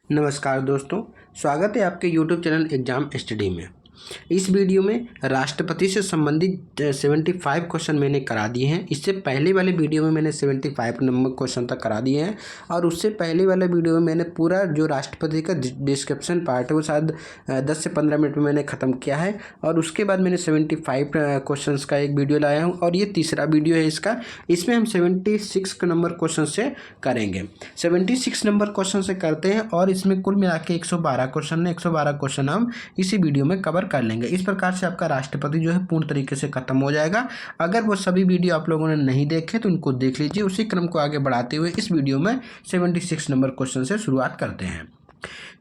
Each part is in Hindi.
नमस्कार दोस्तों, स्वागत है आपके YouTube चैनल एग्जाम स्टडी में। इस वीडियो में राष्ट्रपति से संबंधित 75 क्वेश्चन मैंने करा दिए हैं। इससे पहले वाले वीडियो में मैंने 75 नंबर क्वेश्चन तक करा दिए हैं और उससे पहले वाले वीडियो में मैंने पूरा जो राष्ट्रपति का डिस्क्रिप्शन पार्ट है वो शायद 10 से 15 मिनट में मैंने ख़त्म किया है और उसके बाद मैंने 75 क्वेश्चन का एक वीडियो लाया हूँ और ये तीसरा वीडियो है इसका। इसमें हम 76 नंबर क्वेश्चन से करेंगे। 76 नंबर क्वेश्चन से करते हैं और इसमें कुल मिला के 112 क्वेश्चन है। 112 क्वेश्चन हम इसी वीडियो में कवर कर लेंगे। इस प्रकार से आपका राष्ट्रपति जो है पूर्ण तरीके से खत्म हो जाएगा। अगर वो सभी वीडियो आप लोगों ने नहीं देखे तो उनको देख लीजिए। उसी क्रम को आगे बढ़ाते हुए इस वीडियो में 76 नंबर क्वेश्चन से शुरुआत करते हैं।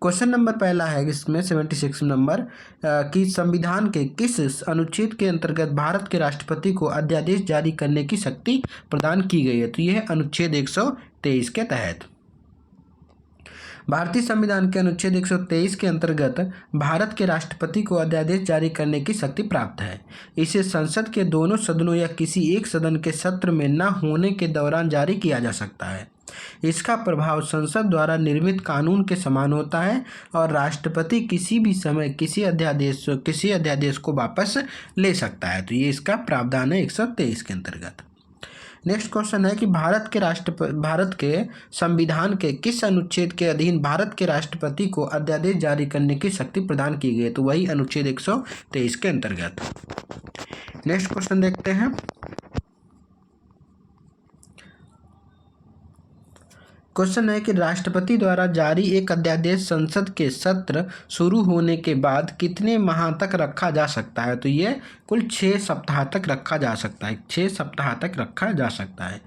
क्वेश्चन नंबर पहला है इसमें 76 नंबर कि संविधान के किस अनुच्छेद के अंतर्गत भारत के राष्ट्रपति को अध्यादेश जारी करने की शक्ति प्रदान की गई है। तो यह है अनुच्छेद 123 के तहत। भारतीय संविधान के अनुच्छेद 123 के अंतर्गत भारत के राष्ट्रपति को अध्यादेश जारी करने की शक्ति प्राप्त है। इसे संसद के दोनों सदनों या किसी एक सदन के सत्र में न होने के दौरान जारी किया जा सकता है। इसका प्रभाव संसद द्वारा निर्मित कानून के समान होता है और राष्ट्रपति किसी भी समय किसी अध्यादेश को वापस ले सकता है। तो ये इसका प्रावधान है 123 के अंतर्गत। नेक्स्ट क्वेश्चन है कि भारत के संविधान के किस अनुच्छेद के अधीन भारत के राष्ट्रपति को अध्यादेश जारी करने की शक्ति प्रदान की गई है। तो वही अनुच्छेद 123 के अंतर्गत। नेक्स्ट क्वेश्चन देखते हैं। क्वेश्चन है कि राष्ट्रपति द्वारा जारी एक अध्यादेश संसद के सत्र शुरू होने के बाद कितने माह तक रखा जा सकता है। तो ये कुल 6 सप्ताह तक रखा जा सकता है। 6 सप्ताह तक रखा जा सकता है।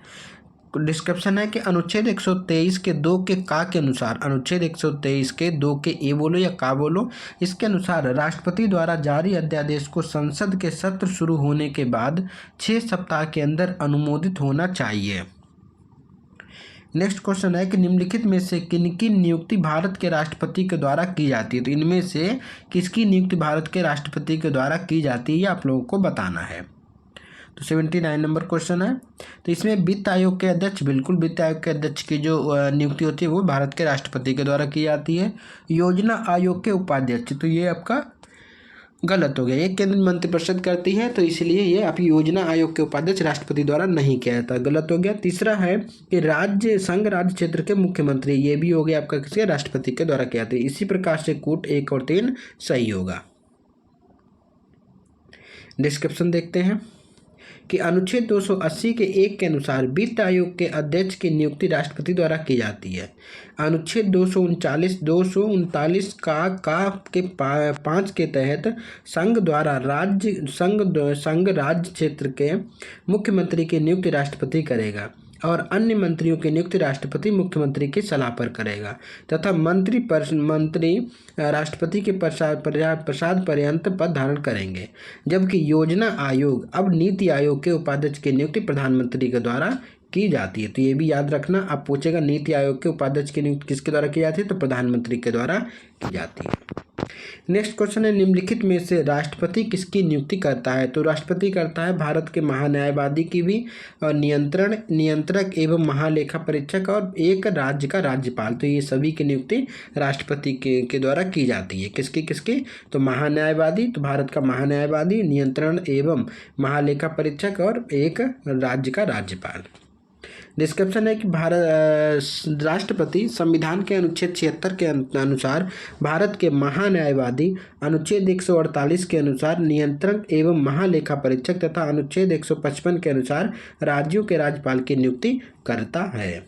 डिस्क्रिप्शन है कि अनुच्छेद 123 के 2 के का के अनुसार, अनुच्छेद 123 के 2 के ए बोलो या का बोलो, इसके अनुसार राष्ट्रपति द्वारा जारी अध्यादेश को संसद के सत्र शुरू होने के बाद 6 सप्ताह के अंदर अनुमोदित होना चाहिए। नेक्स्ट क्वेश्चन है कि निम्नलिखित में से किनकी नियुक्ति भारत के राष्ट्रपति के द्वारा की जाती है। तो इनमें से किसकी नियुक्ति भारत के राष्ट्रपति के द्वारा की जाती है ये आप लोगों को बताना है। तो 79 नंबर क्वेश्चन है। तो इसमें वित्त आयोग के अध्यक्ष, बिल्कुल वित्त आयोग के अध्यक्ष की जो नियुक्ति होती है वो भारत के राष्ट्रपति के द्वारा की जाती है। योजना आयोग के उपाध्यक्ष, तो ये आपका गलत हो गया। ये केंद्रीय मंत्रिपरिषद करती है तो इसलिए ये आप योजना आयोग के उपाध्यक्ष राष्ट्रपति द्वारा नहीं किया जाता, गलत हो गया। तीसरा है कि संघ राज्य क्षेत्र के मुख्यमंत्री, ये भी हो गया आपका किसी राष्ट्रपति के द्वारा किया जाता है। इसी प्रकार से कूट 1 और 3 सही होगा। डिस्क्रिप्शन देखते हैं कि अनुच्छेद 280 के 1 के अनुसार वित्त आयोग के अध्यक्ष की नियुक्ति राष्ट्रपति द्वारा की जाती है। अनुच्छेद 239 का के 5 के तहत संघ राज्य क्षेत्र के मुख्यमंत्री की नियुक्ति राष्ट्रपति करेगा और अन्य मंत्रियों की नियुक्ति राष्ट्रपति मुख्यमंत्री की सलाह पर करेगा तथा मंत्री राष्ट्रपति के प्रसाद पर्यंत पद धारण करेंगे। जबकि योजना आयोग अब नीति आयोग के उपाध्यक्ष की नियुक्ति प्रधानमंत्री के द्वारा की जाती है। तो ये भी याद रखना, आप पूछेगा नीति आयोग के उपाध्यक्ष की नियुक्ति किसके द्वारा की जाती है, तो प्रधानमंत्री के द्वारा की जाती है। नेक्स्ट क्वेश्चन है निम्नलिखित में से राष्ट्रपति किसकी नियुक्ति करता है। तो राष्ट्रपति करता है भारत के महान्यायवादी की भी, और नियंत्रक एवं महालेखा परीक्षक और एक राज्य का राज्यपाल। तो ये सभी की नियुक्ति राष्ट्रपति के द्वारा की जाती है। किसकी तो महान्यायवादी, तो भारत का महान्यायवादी, नियंत्रण एवं महालेखा परीक्षक और एक राज्य का राज्यपाल। डिस्क्रिप्शन है कि राष्ट्रपति संविधान के अनुच्छेद 76 के अनुसार भारत के महान्यायवादी, अनुच्छेद 148 के अनुसार नियंत्रक एवं महालेखा परीक्षक तथा अनुच्छेद 155 के अनुसार राज्यों के राज्यपाल की नियुक्ति करता है।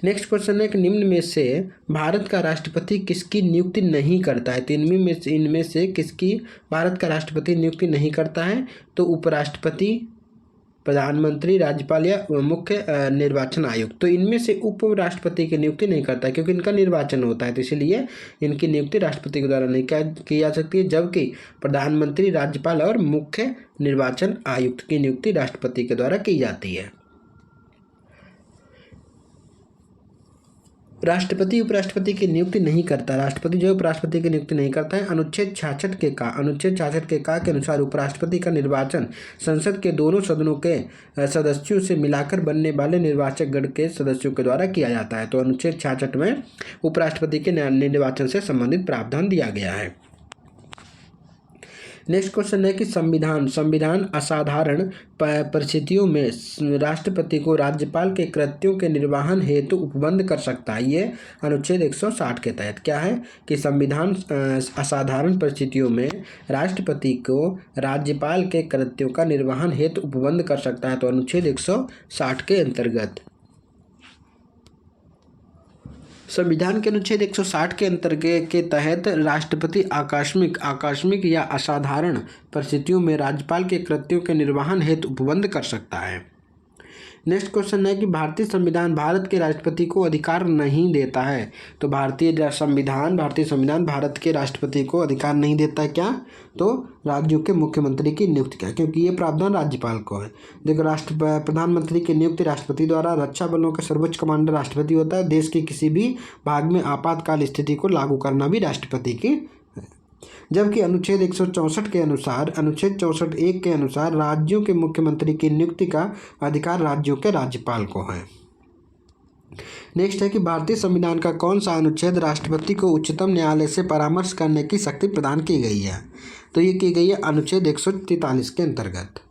नेक्स्ट क्वेश्चन है कि निम्न में से भारत का राष्ट्रपति किसकी नियुक्ति नहीं करता है। तो इनमें से किसकी भारत का राष्ट्रपति नियुक्ति नहीं करता है। तो उपराष्ट्रपति, प्रधानमंत्री, राज्यपाल या मुख्य निर्वाचन आयुक्त। तो इनमें से उपराष्ट्रपति की नियुक्ति नहीं करता है क्योंकि इनका निर्वाचन होता है, तो इसलिए इनकी नियुक्ति राष्ट्रपति के द्वारा नहीं की जा सकती है। जबकि प्रधानमंत्री, राज्यपाल और मुख्य निर्वाचन आयुक्त की नियुक्ति राष्ट्रपति के द्वारा की जाती है। राष्ट्रपति उपराष्ट्रपति की नियुक्ति नहीं करता, राष्ट्रपति जो उपराष्ट्रपति की नियुक्ति नहीं करता है। अनुच्छेद 66 के का के अनुसार उपराष्ट्रपति का निर्वाचन संसद के दोनों सदनों के सदस्यों से मिलाकर बनने वाले निर्वाचक गण के सदस्यों के द्वारा किया जाता है। तो अनुच्छेद 66 में उपराष्ट्रपति के निर्वाचन से संबंधित प्रावधान दिया गया है। नेक्स्ट क्वेश्चन है कि संविधान असाधारण परिस्थितियों में राष्ट्रपति को राज्यपाल के कृत्यों के निर्वहन हेतु उपबंध कर सकता है। ये अनुच्छेद 160 के तहत क्या है कि संविधान असाधारण परिस्थितियों में राष्ट्रपति को राज्यपाल के कृत्यों का निर्वहन हेतु उपबंध कर सकता है। तो अनुच्छेद 160 के अंतर्गत संविधान के अनुच्छेद 160 के अंतर्गत के तहत राष्ट्रपति आकस्मिक या असाधारण परिस्थितियों में राज्यपाल के कृत्यों के निर्वहन हेतु उपबंध कर सकता है। नेक्स्ट क्वेश्चन है कि भारतीय संविधान भारत के राष्ट्रपति को अधिकार नहीं देता है। तो भारतीय संविधान भारत के राष्ट्रपति को अधिकार नहीं देता है क्या? तो राज्यों के मुख्यमंत्री की नियुक्ति का, क्योंकि ये प्रावधान राज्यपाल को है। देखो, प्रधानमंत्री की नियुक्ति राष्ट्रपति द्वारा, रक्षा बलों का सर्वोच्च कमांडर राष्ट्रपति होता है, देश के किसी भी भाग में आपातकाल स्थिति को लागू करना भी राष्ट्रपति की, जबकि अनुच्छेद 164 के अनुसार, अनुच्छेद 64(1) के अनुसार राज्यों के मुख्यमंत्री की नियुक्ति का अधिकार राज्यों के राज्यपाल को है। नेक्स्ट है कि भारतीय संविधान का कौन सा अनुच्छेद राष्ट्रपति को उच्चतम न्यायालय से परामर्श करने की शक्ति प्रदान की गई है? तो ये की गई है अनुच्छेद 143 के अंतर्गत।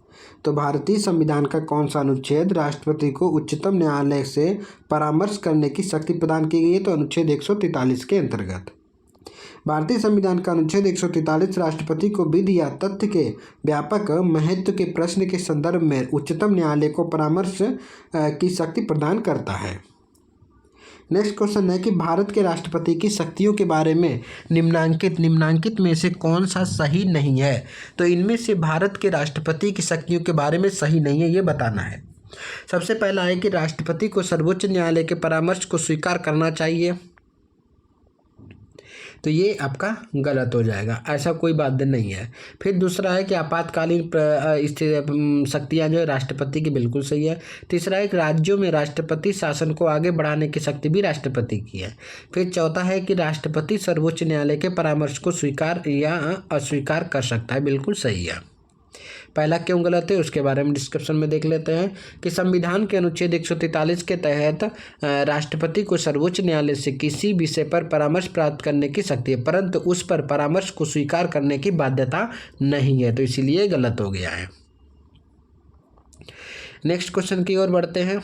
तो भारतीय संविधान का कौन सा अनुच्छेद राष्ट्रपति को उच्चतम न्यायालय से परामर्श करने की शक्ति प्रदान की गई है? तो अनुच्छेद 143 के अंतर्गत। भारतीय संविधान का अनुच्छेद 143 राष्ट्रपति को विधि या तथ्य के व्यापक महत्व के प्रश्न के संदर्भ में उच्चतम न्यायालय को परामर्श की शक्ति प्रदान करता है। नेक्स्ट क्वेश्चन है कि भारत के राष्ट्रपति की शक्तियों के बारे में निम्नांकित में से कौन सा सही नहीं है? तो इनमें से भारत के राष्ट्रपति की शक्तियों के बारे में सही नहीं है, ये बताना है। सबसे पहला है कि राष्ट्रपति को सर्वोच्च न्यायालय के परामर्श को स्वीकार करना चाहिए। तो ये आपका गलत हो जाएगा, ऐसा कोई बात नहीं है। फिर दूसरा है कि आपातकालीन शक्तियाँ जो है राष्ट्रपति की, बिल्कुल सही है। तीसरा है कि राज्यों में राष्ट्रपति शासन को आगे बढ़ाने की शक्ति भी राष्ट्रपति की है। फिर चौथा है कि राष्ट्रपति सर्वोच्च न्यायालय के परामर्श को स्वीकार या अस्वीकार कर सकता है, बिल्कुल सही है। पहला क्यों गलत है उसके बारे में डिस्क्रिप्शन में देख लेते हैं कि संविधान के अनुच्छेद 143 के तहत राष्ट्रपति को सर्वोच्च न्यायालय से किसी विषय पर परामर्श प्राप्त करने की शक्ति है, परंतु उस पर परामर्श को स्वीकार करने की बाध्यता नहीं है, तो इसीलिए गलत हो गया है। नेक्स्ट क्वेश्चन की ओर बढ़ते हैं।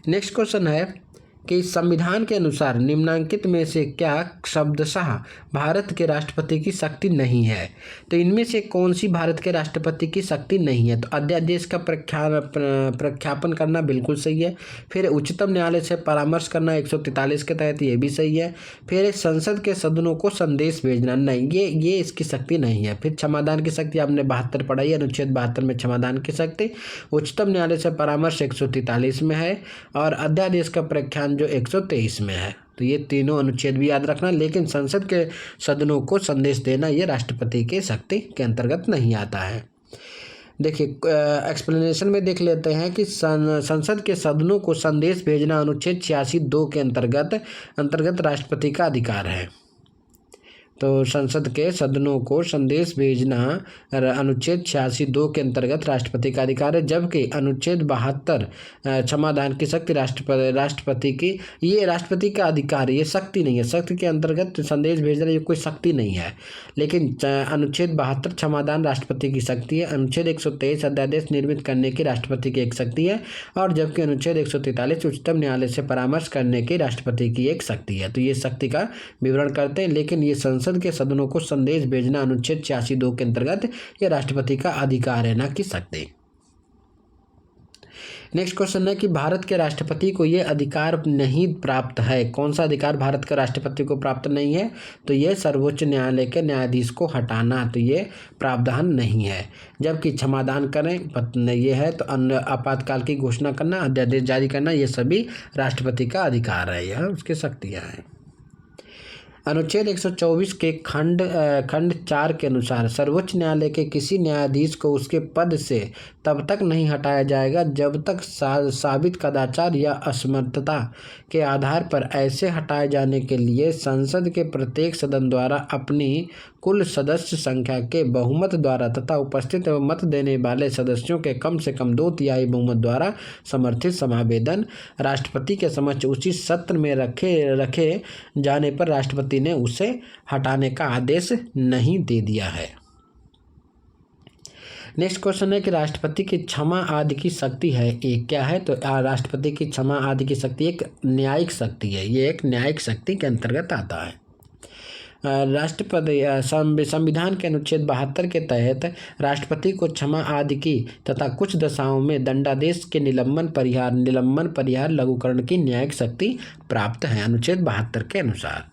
नेक्स्ट क्वेश्चन है कि संविधान के अनुसार निम्नांकित में से क्या शब्दशः भारत के राष्ट्रपति की शक्ति नहीं है? तो इनमें से कौन सी भारत के राष्ट्रपति की शक्ति नहीं है? तो अध्यादेश का प्रख्यापन करना बिल्कुल सही है। फिर उच्चतम न्यायालय से परामर्श करना 143 के तहत, ये भी सही है। फिर संसद के सदनों को संदेश भेजना, नहीं, ये इसकी शक्ति नहीं है। फिर क्षमादान की शक्ति आपने 72 पढ़ाई, अनुच्छेद 72 में क्षमादान की शक्ति। उच्चतम न्यायालय से परामर्श 143 में है और अध्यादेश का प्रख्यापन जो 123 में है। तो ये तीनों अनुच्छेद भी याद रखना, लेकिन संसद के सदनों को संदेश देना ये राष्ट्रपति के शक्ति के अंतर्गत नहीं आता है। देखिए, एक्सप्लेनेशन में देख लेते हैं कि संसद के सदनों को संदेश भेजना अनुच्छेद 86(2) के अंतर्गत राष्ट्रपति का अधिकार है। तो संसद के सदनों को संदेश भेजना अनुच्छेद 86(2) के अंतर्गत राष्ट्रपति का अधिकार है, जबकि अनुच्छेद 72 क्षमादान की शक्ति राष्ट्रपति की, ये राष्ट्रपति का अधिकार है, ये शक्ति नहीं है। शक्ति के अंतर्गत संदेश भेजना ये कोई शक्ति नहीं है, लेकिन अनुच्छेद 72 क्षमादान राष्ट्रपति की शक्ति है। अनुच्छेद 123 अध्यादेश निर्मित करने की राष्ट्रपति की एक शक्ति है, और जबकि अनुच्छेद 143 उच्चतम न्यायालय से परामर्श करने की राष्ट्रपति की एक शक्ति है। तो ये शक्ति का विवरण करते हैं, लेकिन ये संसद के सदनों को संदेश भेजना अनुच्छेद 86(2) के अंतर्गत यह राष्ट्रपति का अधिकार है, ना कि शक्ति। नेक्स्ट क्वेश्चन है कि भारत के राष्ट्रपति को यह अधिकार नहीं प्राप्त है। कौन सा अधिकार भारत के राष्ट्रपति को प्राप्त नहीं है? तो यह सर्वोच्च न्यायालय के न्यायाधीश को हटाना, तो ये प्रावधान नहीं है। जबकि क्षमादान करें ये है, तो अन्य आपातकाल की घोषणा करना, अध्यादेश जारी करना, ये सभी राष्ट्रपति का अधिकार है, यह उसकी शक्तियाँ हैं। अनुच्छेद 124 के खंड 4 के अनुसार सर्वोच्च न्यायालय के किसी न्यायाधीश को उसके पद से तब तक नहीं हटाया जाएगा जब तक साबित कदाचार या असमर्थता के आधार पर ऐसे हटाए जाने के लिए संसद के प्रत्येक सदन द्वारा अपनी कुल सदस्य संख्या के बहुमत द्वारा तथा उपस्थित एवं मत देने वाले सदस्यों के कम से कम 2/3 बहुमत द्वारा समर्थित समावेदन राष्ट्रपति के समक्ष उसी सत्र में रखे जाने पर राष्ट्रपति ने उसे हटाने का आदेश नहीं दे दिया है। नेक्स्ट क्वेश्चन है कि राष्ट्रपति की क्षमा आदि की शक्ति है एक क्या है? तो राष्ट्रपति की क्षमा आदि की शक्ति एक न्यायिक शक्ति है। ये एक न्यायिक शक्ति के अंतर्गत आता है। राष्ट्रपति संविधान के अनुच्छेद 72 के तहत राष्ट्रपति को क्षमा आदि की तथा कुछ दशाओं में दंडादेश के निलंबन परिहार लघुकरण की न्यायिक शक्ति प्राप्त है अनुच्छेद 72 के अनुसार।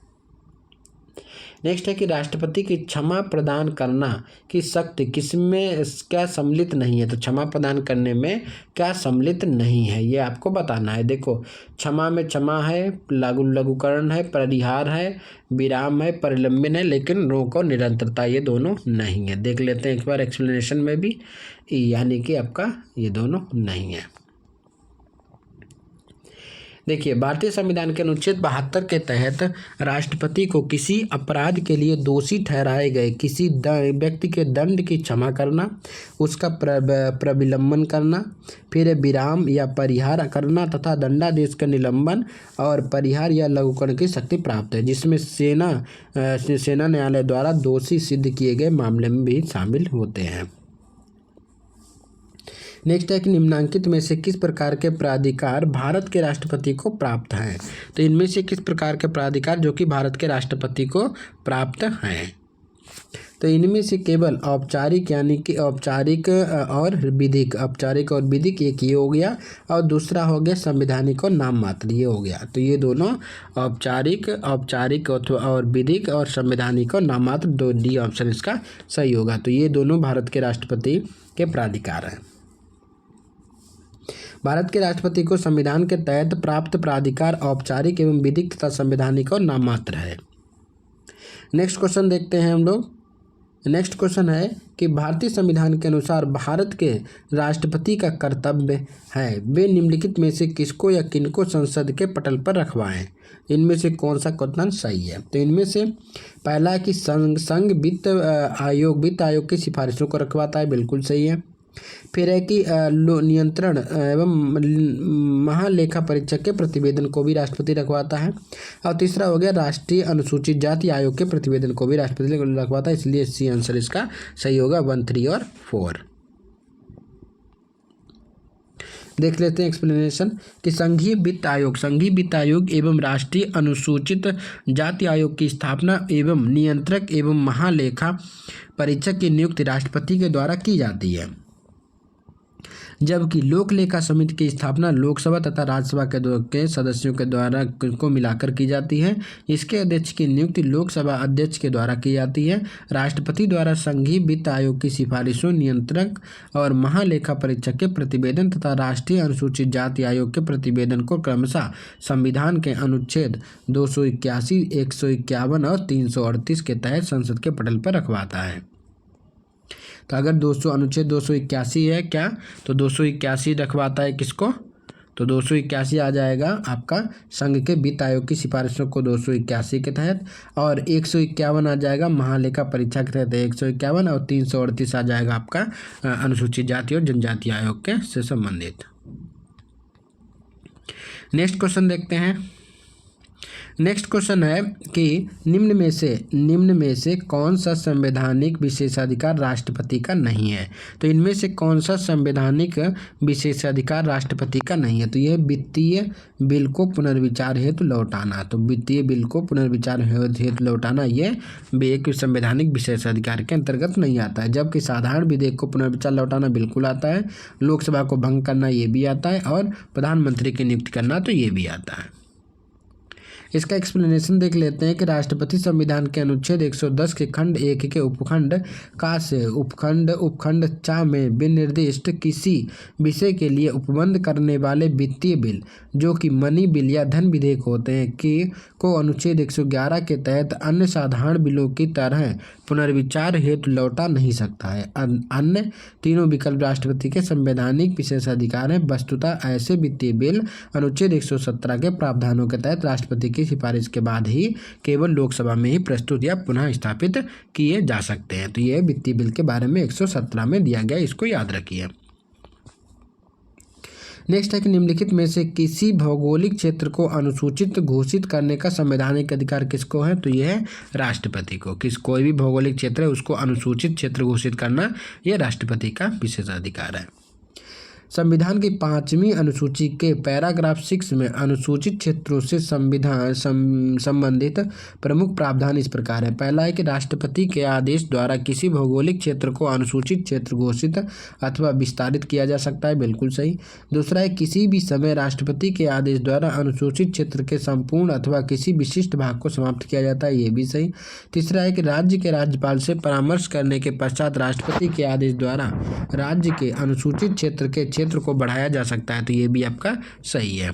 नेक्स्ट है कि राष्ट्रपति की क्षमा प्रदान करना की शक्ति किसमें क्या सम्मिलित नहीं है? तो क्षमा प्रदान करने में क्या सम्मिलित नहीं है ये आपको बताना है। देखो, क्षमा में क्षमा है, लघुकरण है, परिहार है, विराम है, परिलंबन है, लेकिन रोक और निरंतरता ये दोनों नहीं है। देख लेते हैं एक बार एक्सप्लेनेशन में भी, यानी कि आपका ये दोनों नहीं है। देखिए, भारतीय संविधान के अनुच्छेद 72 के तहत राष्ट्रपति को किसी अपराध के लिए दोषी ठहराए गए किसी व्यक्ति के दंड की क्षमा करना, उसका प्रविलंबन करना, फिर विराम या परिहार करना तथा दंडादेश का निलंबन और परिहार या लघुकरण की शक्ति प्राप्त है, जिसमें सेना न्यायालय द्वारा दोषी सिद्ध किए गए मामले में भी शामिल होते हैं। नेक्स्ट है कि निम्नांकित में से किस प्रकार के प्राधिकार भारत के राष्ट्रपति को प्राप्त हैं? तो इनमें से किस प्रकार के प्राधिकार जो कि भारत के राष्ट्रपति को प्राप्त हैं? तो इनमें से केवल औपचारिक यानी कि औपचारिक और विधिक एक ये हो गया और दूसरा हो गया संवैधानिक और नाम मात्र ये हो गया। तो ये दोनों औपचारिक और विधिक और संवैधानिक और नाम मात्र दो डी ऑप्शन इसका सही होगा। तो ये दोनों भारत के राष्ट्रपति के प्राधिकार हैं। भारत के राष्ट्रपति को संविधान के तहत प्राप्त प्राधिकार औपचारिक एवं विधिक तथा संवैधानिक और नाम मात्र है। नेक्स्ट क्वेश्चन देखते हैं हम लोग। नेक्स्ट क्वेश्चन है कि भारतीय संविधान के अनुसार भारत के राष्ट्रपति का कर्तव्य है वे निम्नलिखित में से किसको या किनको संसद के पटल पर रखवाएं? इनमें से कौन सा क्वेश्चन सही है? तो इनमें से पहला है कि संघ वित्त आयोग की सिफारिशों को रखवाता है, बिल्कुल सही है। फिर है कि नियंत्रण एवं महालेखा परीक्षक के प्रतिवेदन को भी राष्ट्रपति रखवाता है। और तीसरा हो गया राष्ट्रीय अनुसूचित जाति आयोग के प्रतिवेदन को भी राष्ट्रपति रखवाता है, इसलिए सी आंसर इसका सही होगा 1, 3 और 4। देख लेते हैं एक्सप्लेनेशन कि संघीय वित्त आयोग एवं राष्ट्रीय अनुसूचित जाति आयोग की स्थापना एवं नियंत्रक एवं महालेखा परीक्षक की नियुक्ति राष्ट्रपति के द्वारा की जाती है, जबकि लोक लेखा समिति की स्थापना लोकसभा तथा राज्यसभा के सदस्यों के द्वारा को मिलाकर की जाती है। इसके अध्यक्ष की नियुक्ति लोकसभा अध्यक्ष के द्वारा की जाती है। राष्ट्रपति द्वारा संघीय वित्त आयोग की सिफारिशों, नियंत्रक और महालेखा परीक्षक के प्रतिवेदन तथा राष्ट्रीय अनुसूचित जाति आयोग के प्रतिवेदन को क्रमशः संविधान के अनुच्छेद 281, 151 और 338 के तहत संसद के पटल पर रखवाता है। तो अगर अनुच्छेद 281 है क्या, तो 281 रखवाता है किसको? तो 281 आ जाएगा आपका संघ के वित्त आयोग की सिफारिशों को 281 के तहत, और 151 आ जाएगा महालेखा परीक्षा के तहत 151, और 338 आ जाएगा आपका अनुसूचित जाति और जनजाति आयोग के से संबंधित। नेक्स्ट क्वेश्चन देखते हैं। नेक्स्ट क्वेश्चन है कि निम्न में से कौन सा संवैधानिक विशेषाधिकार राष्ट्रपति का नहीं है? तो इनमें से कौन सा संवैधानिक विशेषाधिकार राष्ट्रपति का नहीं है? तो यह वित्तीय बिल को पुनर्विचार हेतु लौटाना। तो वित्तीय बिल को पुनर्विचार हेतु लौटाना ये एक संवैधानिक विशेषाधिकार के अंतर्गत नहीं आता है, जबकि साधारण विधेयक को पुनर्विचार लौटाना बिल्कुल आता है। लोकसभा को भंग करना ये भी आता है, और प्रधानमंत्री की नियुक्ति करना तो ये भी आता है। इसका एक्सप्लेनेशन देख लेते हैं कि राष्ट्रपति संविधान के अनुच्छेद 110 के खंड 1 के उपखंड का से उपखंड 4 में विनिर्दिष्ट किसी विषय के लिए उपबंध करने वाले वित्तीय बिल जो कि मनी बिल या धन विधेयक होते हैं कि को अनुच्छेद 111 के तहत अन्य साधारण बिलों की तरह पुनर्विचार हेतु लौटा नहीं सकता है। अन्य तीनों विकल्प राष्ट्रपति के संवैधानिक विशेषाधिकार हैं। वस्तुतः ऐसे वित्तीय बिल अनुच्छेद 117 के प्रावधानों के तहत राष्ट्रपति की सिफारिश के बाद ही केवल लोकसभा में ही प्रस्तुत या पुनः स्थापित किए जा सकते हैं। तो यह वित्तीय बिल के बारे में 117 में दिया गया, इसको याद रखिए। नेक्स्ट है कि निम्नलिखित में से किसी भौगोलिक क्षेत्र को अनुसूचित घोषित करने का संवैधानिक अधिकार किसको है? तो यह है राष्ट्रपति को। कोई भी भौगोलिक क्षेत्र है उसको अनुसूचित क्षेत्र घोषित करना यह राष्ट्रपति का विशेषाधिकार है। संविधान की 5वीं अनुसूची के पैराग्राफ 6 में अनुसूचित क्षेत्रों से संबंधित प्रमुख प्रावधान इस प्रकार है। पहला है कि राष्ट्रपति के आदेश द्वारा किसी भौगोलिक क्षेत्र को अनुसूचित क्षेत्र घोषित अथवा विस्तारित किया जा सकता है, बिल्कुल सही। दूसरा है किसी भी समय राष्ट्रपति के आदेश द्वारा अनुसूचित क्षेत्र के संपूर्ण अथवा किसी विशिष्ट भाग को समाप्त किया जाता है, ये भी सही। तीसरा है कि राज्य के राज्यपाल से परामर्श करने के पश्चात राष्ट्रपति के आदेश द्वारा राज्य के अनुसूचित क्षेत्र को बढ़ाया जा सकता है, तो ये भी आपका सही है।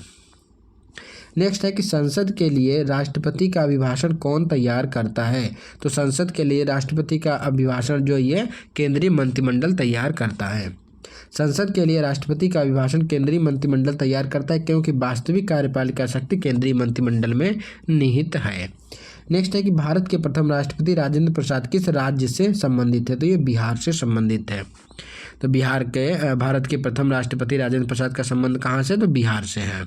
नेक्स्ट है कि संसद के लिए राष्ट्रपति का अभिभाषण कौन तैयार करता है? तो संसद के लिए राष्ट्रपति का अभिभाषण जो ये केंद्रीय मंत्रिमंडल तैयार करता है। संसद के लिए राष्ट्रपति का अभिभाषण केंद्रीय मंत्रिमंडल तैयार करता है क्योंकि वास्तविक कार्यपालिका शक्ति केंद्रीय मंत्रिमंडल में निहित है। नेक्स्ट है कि भारत के प्रथम राष्ट्रपति राजेंद्र प्रसाद किस राज्य से संबंधित है? तो ये बिहार से संबंधित है। तो भारत के प्रथम राष्ट्रपति राजेंद्र प्रसाद का संबंध कहाँ से? तो बिहार से है।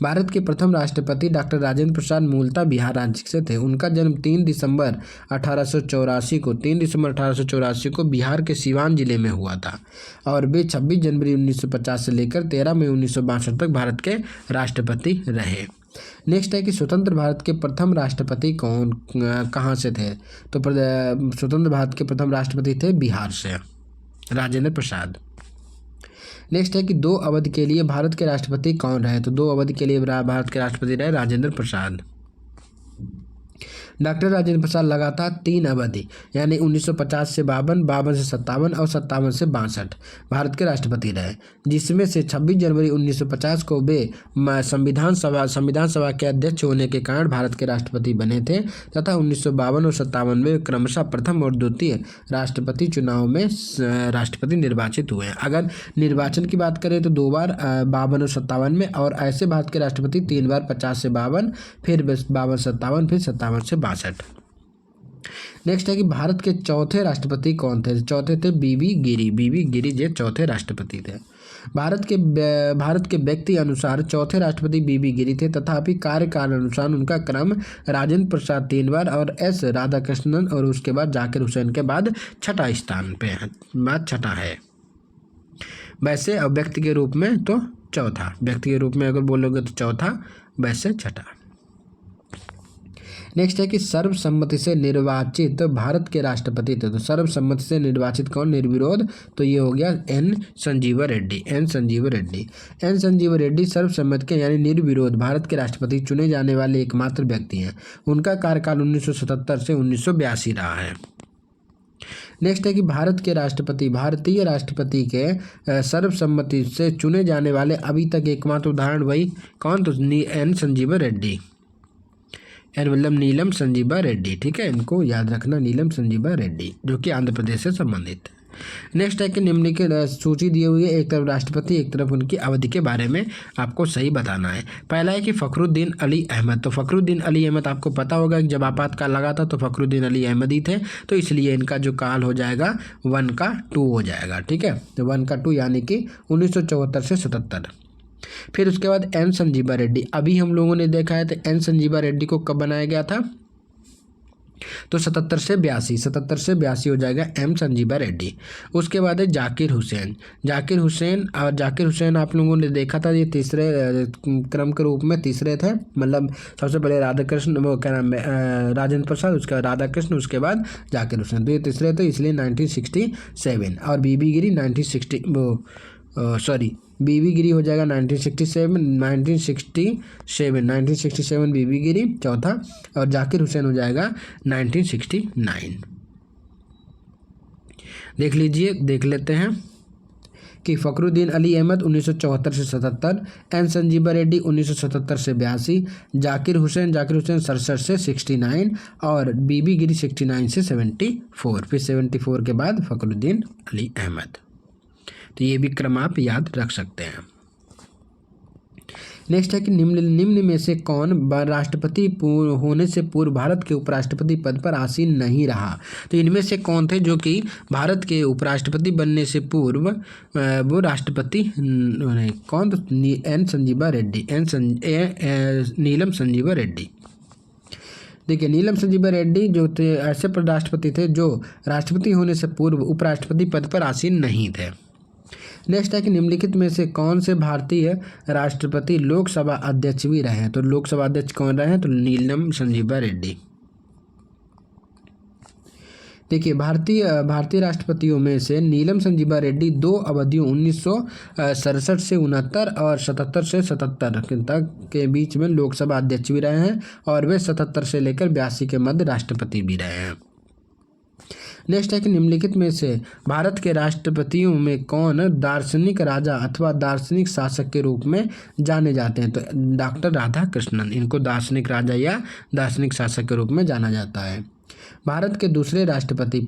भारत के प्रथम राष्ट्रपति डॉक्टर राजेंद्र प्रसाद मूलतः बिहार राज्य से थे। उनका जन्म 3 दिसंबर 1884 को बिहार के सीवान जिले में हुआ था और वे 26 जनवरी 1950 से लेकर 13 मई 1962 तक भारत के राष्ट्रपति रहे। नेक्स्ट है कि स्वतंत्र भारत के प्रथम राष्ट्रपति कहाँ से थे? तो स्वतंत्र भारत के प्रथम राष्ट्रपति थे बिहार से, राजेंद्र प्रसाद। नेक्स्ट है कि 2 अवधि के लिए भारत के राष्ट्रपति कौन रहे? तो 2 अवधि के लिए भारत के राष्ट्रपति रहे राजेंद्र प्रसाद। डॉक्टर राजेंद्र प्रसाद लगातार 3 अवधि यानी 1950 से 52, 52 से 57 और 57 से 62 भारत के राष्ट्रपति रहे, जिसमें से 26 जनवरी 1950 को वे संविधान सभा के अध्यक्ष होने के कारण भारत के राष्ट्रपति बने थे तथा 1952 और 57 में क्रमशः प्रथम और द्वितीय राष्ट्रपति चुनाव में राष्ट्रपति निर्वाचित हुए। अगर निर्वाचन की बात करें तो 2 बार 52 और 57 में, और ऐसे भारत के राष्ट्रपति 3 बार 50 से 52, फिर 52 57, फिर 57 से 62। नेक्स्ट है कि भारत के चौथे राष्ट्रपति कौन थे? चौथे थे बीबी गिरी जो चौथे राष्ट्रपति थे। भारत के व्यक्ति अनुसार चौथे राष्ट्रपति बीबी गिरी थे, तथापि कार्यकाल अनुसार उनका क्रम राजेंद्र प्रसाद 3 बार और एस राधाकृष्णन और उसके बाद जाकिर हुसैन के बाद छठा स्थान पे है। वैसे अब व्यक्ति के रूप में तो चौथा, व्यक्ति के रूप में अगर बोलोगे तो चौथा, वैसे छठा। नेक्स्ट है कि सर्वसम्मति से निर्वाचित भारत के राष्ट्रपति थे। तो सर्वसम्मति से निर्वाचित कौन? निर्विरोध, तो ये हो गया एन संजीवा रेड्डी सर्वसम्मति के यानी निर्विरोध भारत के राष्ट्रपति चुने जाने वाले एकमात्र व्यक्ति हैं। उनका कार्यकाल 1977 से 1982 रहा है। नेक्स्ट है कि भारतीय राष्ट्रपति के सर्वसम्मति से चुने जाने वाले अभी तक एकमात्र उदाहरण वही कौन? तो एन संजीवा रेड्डी, मतलब नीलम संजीवा रेड्डी, ठीक है, इनको याद रखना, नीलम संजीवा रेड्डी, जो कि आंध्र प्रदेश से संबंधित है। नेक्स्ट है कि निम्नलिखित सूची दी हुई है, एक तरफ राष्ट्रपति एक तरफ उनकी अवधि के बारे में आपको सही बताना है। पहला है कि फखरुद्दीन अली अहमद। तो फखरुद्दीन अली अहमद आपको पता होगा कि जब आपातकाल लगा था तो फखरुद्दीन अली अहमद ही थे, तो इसलिए इनका जो काल हो जाएगा 1 का 2 हो जाएगा, ठीक है। तो 1 का 2 यानी कि 1974 से 77। फिर उसके बाद एन संजीवा रेड्डी, अभी हम लोगों ने देखा है। तो एन संजीवा रेड्डी को कब बनाया गया था? तो 77 से 82 हो जाएगा एम संजीवा रेड्डी। उसके बाद है जाकिर हुसैन आप लोगों ने देखा था, ये तीसरे क्रम के रूप में तीसरे थे, मतलब सबसे पहले राधाकृष्ण, वो क्या नाम है, राजेंद्र प्रसाद, उसके बाद राधाकृष्ण, उसके बाद जाकिर हुसैन, तो ये तीसरे थे, इसलिए 1967। और बीबी गिरी सॉरी बीबी गिरी हो जाएगा 1967 बीबी गिरी चौथा, और जाकिर हुसैन हो जाएगा 1969। देख लेते हैं कि फ़खरुद्दीन अली अहमद 1974 से 77, एन संजीवा रेड्डी 1977 से 82, जाकिर हुसैन 67 से 69 और बीबी गिरी 69 से 74, फिर 74 के बाद फ़खरुद्दीन अली अहमद। तो ये भी क्रम आप याद रख सकते हैं। नेक्स्ट है कि निम्न में से कौन राष्ट्रपति होने से पूर्व भारत के उपराष्ट्रपति पद पर आसीन नहीं रहा। तो इनमें से कौन थे जो कि भारत के उपराष्ट्रपति बनने से पूर्व वो राष्ट्रपति कौन? तो नीलम संजीवा रेड्डी। देखिए नीलम संजीवा रेड्डी जो थे ऐसे राष्ट्रपति थे जो राष्ट्रपति होने से पूर्व उपराष्ट्रपति पद पर आसीन नहीं थे। नेक्स्ट है कि निम्नलिखित में से कौन से भारतीय राष्ट्रपति लोकसभा अध्यक्ष भी रहे हैं। तो लोकसभा अध्यक्ष कौन रहे हैं? तो नीलम संजीवा रेड्डी। देखिए भारतीय राष्ट्रपतियों में से नीलम संजीवा रेड्डी 2 अवधियों 1967 से 69 और 77 से 77 तक के बीच में लोकसभा अध्यक्ष भी रहे हैं और वे 77 से लेकर 82 के मध्य राष्ट्रपति भी रहे हैं। नेक्स्ट है कि निम्नलिखित में से भारत के राष्ट्रपतियों में कौन दार्शनिक राजा अथवा दार्शनिक शासक के रूप में जाने जाते हैं। तो डॉक्टर राधाकृष्णन, इनको दार्शनिक राजा या दार्शनिक शासक के रूप में जाना जाता है। भारत के दूसरे राष्ट्रपति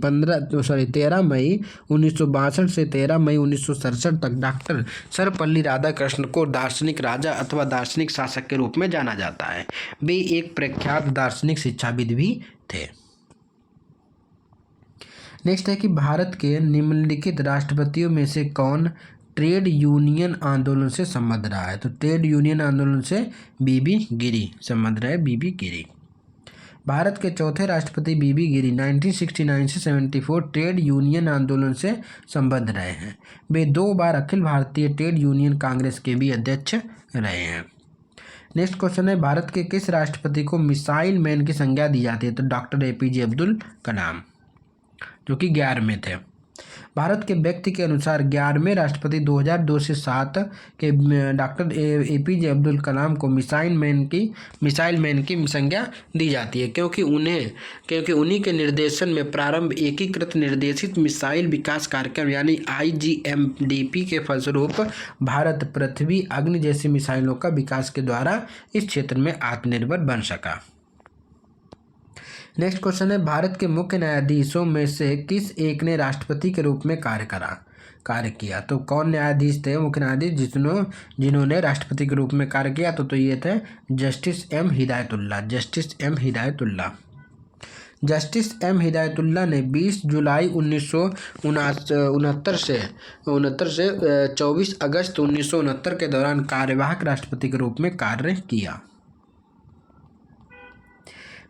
13 मई 1962 से 13 मई 1967 तक डॉक्टर सर्वपल्ली राधाकृष्णन को दार्शनिक राजा अथवा दार्शनिक शासक के रूप में जाना जाता है। वे एक प्रख्यात दार्शनिक शिक्षाविद भी थे। नेक्स्ट है कि भारत के निम्नलिखित राष्ट्रपतियों में से कौन ट्रेड यूनियन आंदोलन से संबंध रहा है। तो ट्रेड यूनियन आंदोलन से बीबी गिरी संबंध रहा है, बीबी गिरी। भारत के चौथे राष्ट्रपति बीबी गिरी 1969 से 74 ट्रेड यूनियन आंदोलन से संबद्ध रहे हैं। वे 2 बार अखिल भारतीय ट्रेड यूनियन कांग्रेस के भी अध्यक्ष रहे हैं। नेक्स्ट क्वेश्चन है भारत के किस राष्ट्रपति को मिसाइल मैन की संज्ञा दी जाती है। तो डॉक्टर APJ अब्दुल कलाम, जो कि 11वें थे। भारत के व्यक्ति के अनुसार 11वें राष्ट्रपति 2002 से 7 के डॉक्टर APJ अब्दुल कलाम को मिसाइल मैन की संज्ञा दी जाती है क्योंकि उन्हीं के निर्देशन में प्रारंभ एकीकृत निर्देशित मिसाइल विकास कार्यक्रम यानी IGMDP के फलस्वरूप भारत पृथ्वी अग्नि जैसी मिसाइलों का विकास के द्वारा इस क्षेत्र में आत्मनिर्भर बन सका। नेक्स्ट क्वेश्चन है भारत के मुख्य न्यायाधीशों में से किस एक ने राष्ट्रपति के रूप में कार्य किया। तो कौन न्यायाधीश थे, मुख्य न्यायाधीश जिन्होंने राष्ट्रपति के रूप में कार्य किया। तो ये थे जस्टिस M हिदायतुल्लाह ने 20 जुलाई 1969 से 24 अगस्त 1969 के दौरान कार्यवाहक राष्ट्रपति के रूप में कार्य किया।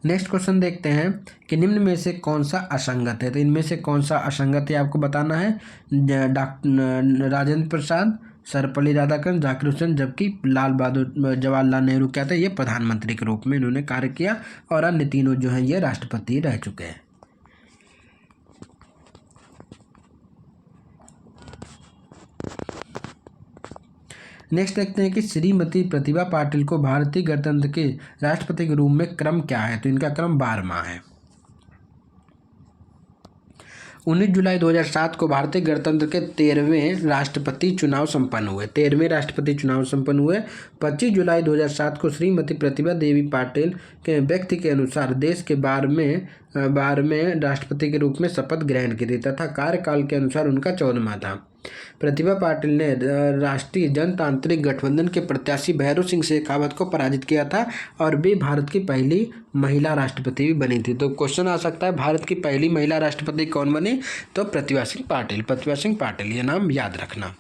नेक्स्ट क्वेश्चन देखते हैं कि निम्न में से कौन सा असंगत है। तो इनमें से कौन सा असंगत है आपको बताना है। डॉक्टर राजेंद्र प्रसाद, सर्वपल्ली राधाकृष्णन, जाकिर हुसैन, जबकि जवाहरलाल नेहरू क्या थे, ये प्रधानमंत्री के रूप में इन्होंने कार्य किया और अन्य तीनों जो हैं ये राष्ट्रपति रह चुके हैं। नेक्स्ट देखते हैं कि श्रीमती प्रतिभा पाटिल को भारतीय गणतंत्र के राष्ट्रपति के रूप में क्रम क्या है। तो इनका क्रम 12वां है। 19 जुलाई 2007 को भारतीय गणतंत्र के 13वें राष्ट्रपति चुनाव संपन्न हुए। 25 जुलाई 2007 को श्रीमती प्रतिभा देवी पाटिल के व्यक्ति के अनुसार देश के 12वें राष्ट्रपति के रूप में शपथ ग्रहण की थी तथा कार्यकाल के अनुसार उनका 14वां था। प्रतिभा पाटिल ने राष्ट्रीय जनतांत्रिक गठबंधन के प्रत्याशी भैरों सिंह शेखावत को पराजित किया था और वे भारत की पहली महिला राष्ट्रपति भी बनी थी। तो क्वेश्चन आ सकता है भारत की पहली महिला राष्ट्रपति कौन बनी। तो प्रतिभा सिंह पाटिल, ये नाम याद रखना।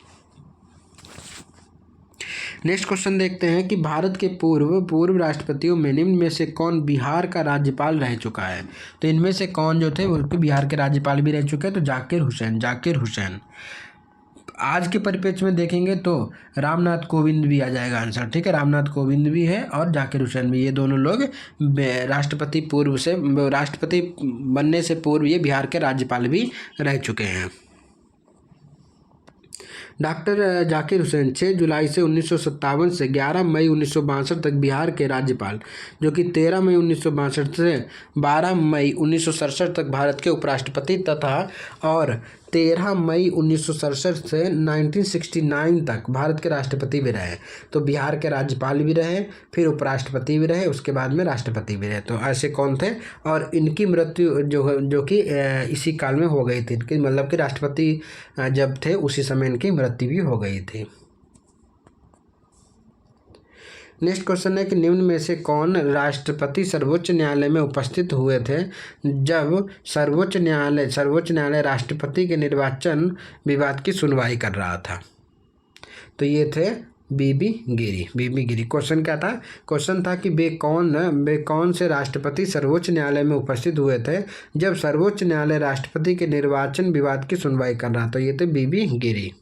नेक्स्ट क्वेश्चन देखते हैं कि भारत के पूर्व राष्ट्रपतियों में निम्न में से कौन बिहार का राज्यपाल रह चुका है। तो इनमें से कौन जो थे वो बिहार के राज्यपाल भी रह चुके हैं। तो जाकिर हुसैन। आज के परिप्रेक्ष्य में देखेंगे तो रामनाथ कोविंद भी आ जाएगा आंसर, ठीक है। रामनाथ कोविंद भी है और जाकिर हुसैन भी, ये दोनों लोग राष्ट्रपति बनने से पूर्व ये बिहार के राज्यपाल भी रह चुके हैं। डॉक्टर जाकिर हुसैन 6 जुलाई से 1957 से 11 मई 1962 तक बिहार के राज्यपाल, जो कि 13 मई 1962 से 12 मई 1967 तक भारत के उपराष्ट्रपति तथा और 13 मई 1967 से 1969 तक भारत के राष्ट्रपति भी रहे। तो बिहार के राज्यपाल भी रहे, फिर उपराष्ट्रपति भी रहे, उसके बाद में राष्ट्रपति भी रहे। तो ऐसे कौन थे, और इनकी मृत्यु जो कि इसी काल में हो गई थी। इनकी मतलब कि राष्ट्रपति जब थे उसी समय इनकी मृत्यु भी हो गई थी। नेक्स्ट क्वेश्चन है कि निम्न में से कौन राष्ट्रपति सर्वोच्च न्यायालय में उपस्थित हुए थे जब सर्वोच्च न्यायालय राष्ट्रपति के निर्वाचन विवाद की सुनवाई कर रहा था? तो ये थे बीबी गिरी। क्वेश्चन क्या था? क्वेश्चन था कि वे कौन से राष्ट्रपति सर्वोच्च न्यायालय में उपस्थित हुए थे जब सर्वोच्च न्यायालय राष्ट्रपति के निर्वाचन विवाद की सुनवाई कर रहा था? तो ये थे बीबी गिरी।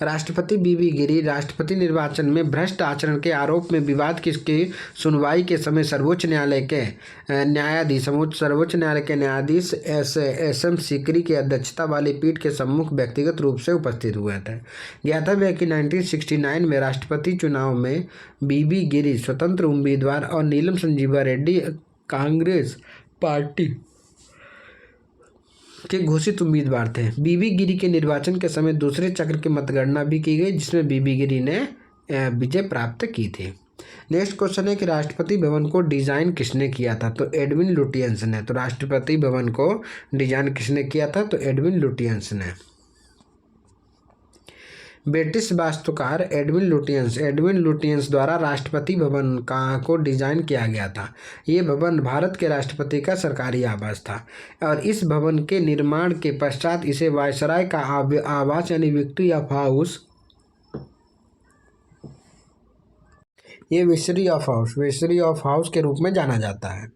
राष्ट्रपति बीबी गिरी राष्ट्रपति निर्वाचन में भ्रष्ट आचरण के आरोप में विवाद की सुनवाई के समय सर्वोच्च न्यायालय के न्यायाधीश एस.एम. सीकरी की अध्यक्षता वाली पीठ के सम्मुख व्यक्तिगत रूप से उपस्थित हुए थे। ज्ञातव्य है कि 1969 में राष्ट्रपति चुनाव में बीबी गिरी स्वतंत्र उम्मीदवार और नीलम संजीवा रेड्डी कांग्रेस पार्टी के घोषित उम्मीदवार थे। बीबी गिरी के निर्वाचन के समय दूसरे चक्र की मतगणना भी की गई, जिसमें बीबी गिरी ने विजय प्राप्त की थी। नेक्स्ट क्वेश्चन है कि राष्ट्रपति भवन को डिजाइन किसने किया था? तो एडविन लुटियंस ने। तो राष्ट्रपति भवन को डिजाइन किसने किया था? तो एडविन लुटियंस ने। ब्रिटिश वास्तुकार एडविन लुटियंस द्वारा राष्ट्रपति भवन को डिजाइन किया गया था। ये भवन भारत के राष्ट्रपति का सरकारी आवास था और इस भवन के निर्माण के पश्चात इसे वायसराय का आवास यानी विक्ट्री ऑफ हाउस के रूप में जाना जाता है।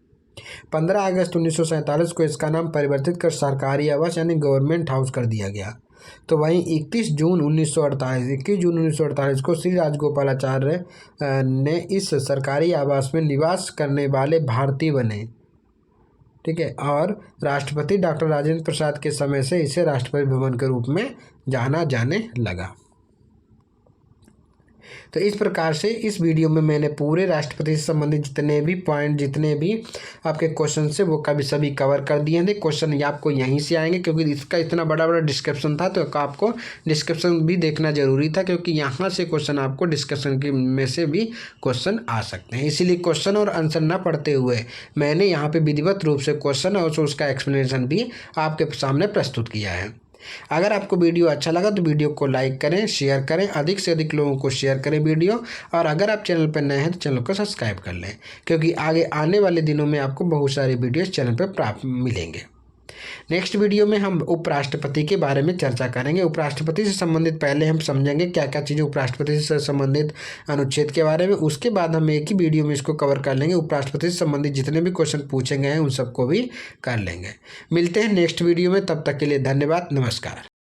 15 अगस्त 1947 को इसका नाम परिवर्तित कर सरकारी आवास यानी गवर्नमेंट हाउस कर दिया गया। तो वहीं 21 जून 1948 को श्री राजगोपालाचार्य ने इस सरकारी आवास में निवास करने वाले भारतीय बने। ठीक है, और राष्ट्रपति डॉक्टर राजेंद्र प्रसाद के समय से इसे राष्ट्रपति भवन के रूप में जाना जाने लगा। तो इस प्रकार से इस वीडियो में मैंने पूरे राष्ट्रपति से संबंधित जितने भी आपके क्वेश्चन से वो सभी कवर कर दिए थे। क्वेश्चन ये आपको यहीं से आएंगे क्योंकि इसका इतना बड़ा डिस्क्रिप्शन था, तो आपको डिस्क्रिप्शन भी देखना जरूरी था क्योंकि यहाँ से क्वेश्चन आपको डिस्कशन के में से भी क्वेश्चन आ सकते हैं। इसीलिए क्वेश्चन और आंसर न पढ़ते हुए मैंने यहाँ पे विधिवत रूप से क्वेश्चन और उसका एक्सप्लेनेशन भी आपके सामने प्रस्तुत किया है। अगर आपको वीडियो अच्छा लगा तो वीडियो को लाइक करें, शेयर करें, अधिक से अधिक लोगों को शेयर करें वीडियो, और अगर आप चैनल पर नए हैं तो चैनल को सब्सक्राइब कर लें क्योंकि आगे आने वाले दिनों में आपको बहुत सारी वीडियोस चैनल पर प्राप्त मिलेंगे। नेक्स्ट वीडियो में हम उपराष्ट्रपति के बारे में चर्चा करेंगे। उपराष्ट्रपति से संबंधित पहले हम समझेंगे क्या क्या चीज़ें उपराष्ट्रपति से संबंधित अनुच्छेद के बारे में, उसके बाद हम एक ही वीडियो में इसको कवर कर लेंगे। उपराष्ट्रपति से संबंधित जितने भी क्वेश्चन पूछे गए हैं उन सबको भी कर लेंगे। मिलते हैं नेक्स्ट वीडियो में, तब तक के लिए धन्यवाद, नमस्कार।